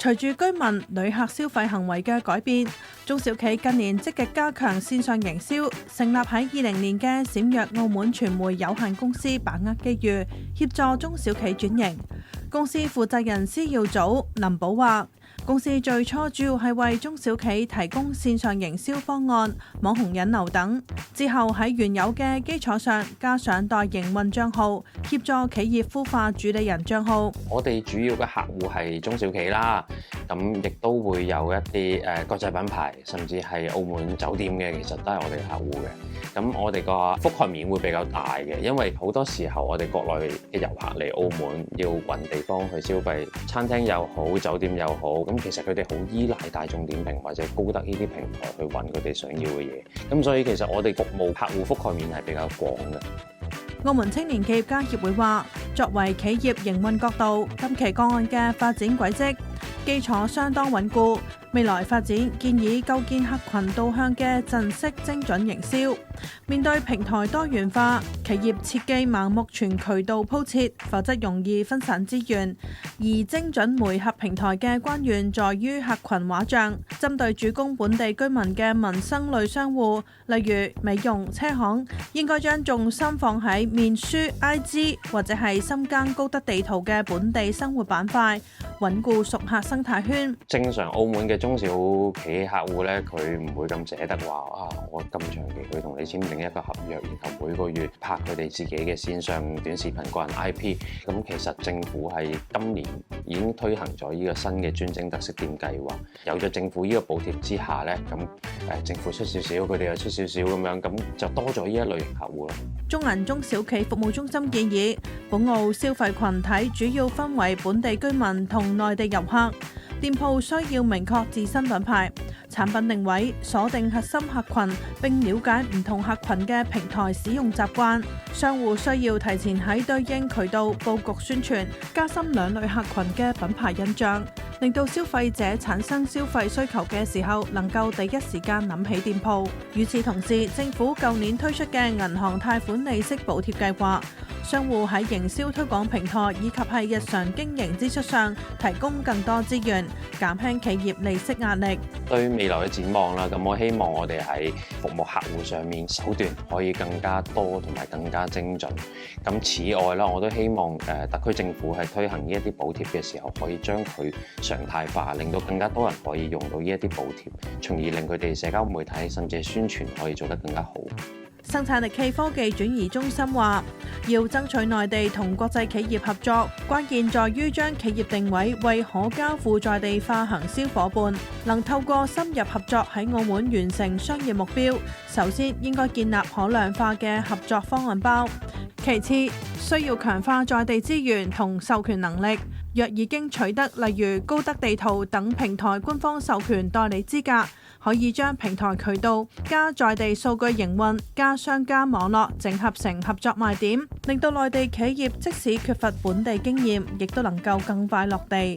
隨住居民、旅客消費行為嘅改變，中小企近年積極加強線上營銷，成立喺2020年嘅閃躍澳門傳媒有限公司，把握機遇，協助中小企轉型。公司負責人施耀祖、林寶話：公司最初主要係為中小企提供線上營銷方案、網紅引流等，之後喺原有嘅基礎上加上代營運帳號，協助企業孵化主理人帳號。我哋主要嘅客戶係中小企啦，咁亦都會有一啲國際品牌，甚至係澳門酒店嘅，其實都係我哋客戶嘅。咁我哋個覆蓋面會比較大嘅，因為好多時候我哋國內嘅遊客嚟澳門要揾地方去消費，餐廳又好，酒店又好，咁其實佢哋好依賴大眾點評或者高德呢啲平台去揾佢哋想要嘅嘢，咁所以其實我哋服務客戶覆蓋面係比較廣嘅。澳門青年企業家協會話，作為企業營運角度，今期個案嘅發展軌跡基礎相當穩固，未來發展建議構建客群導向嘅陣式精準營銷。面對平台多元化，企業切忌盲目全渠道鋪設，否則容易分散資源。而精準媒合平台嘅關鍵在於客群畫像，針對主攻本地居民嘅民生類商戶，例如美容、車行，應該將重心放喺面書、IG 或者係深耕高德地圖嘅本地生活板塊，穩固熟客生態圈。正常澳門嘅中小企客戶咧，佢唔會咁捨得話我咁長期去同你簽訂一個合約，然後每個月拍佢哋自己嘅線上短視頻個人 IP。咁其實政府係今年已經推行咗呢個新嘅專精特色店計劃，有咗政府呢個補貼之下咧，咁政府出少少，佢哋又出少少咁樣，咁就多咗呢一類型客戶咯。中銀中小企服務中心建議，本澳消費群體主要分為本地居民同內地遊客，店鋪需要明確自身品牌、產品定位，鎖定核心客群，並了解唔同客群嘅平台使用習慣。商戶需要提前喺對應渠道佈局宣傳，加深兩類客群嘅品牌印象，令到消費者產生消費需求嘅時候，能夠第一時間諗起店鋪。與此同時，政府舊年推出嘅銀行貸款利息補貼計劃，商戶喺營銷推廣平台以及係日常經營支出上提供更多資源，減輕企業利息壓力。對未來嘅展望啦，咁我希望我哋喺服務客戶上面手段可以更加多同埋更加精準。咁此外啦，我都希望特區政府喺推行呢一啲補貼嘅時候，可以將佢常態化，令到更加多人可以用到呢一啲補貼，從而令佢哋社交媒體甚至係宣傳可以做得更加好。生產力暨科技轉移中心話，要爭取內地同國際企業合作，關鍵在於將企業定位為可交付在地化行銷夥伴，能透過深入合作喺澳門完成商業目標。首先應該建立可量化嘅合作方案包，其次需要強化在地資源同授權能力。若已經取得例如高德地圖等平台官方授權代理資格，可以將平台渠道加在地數據營運加商家網絡整合成合作賣點，令到內地企業即使缺乏本地經驗，亦都能夠更快落地。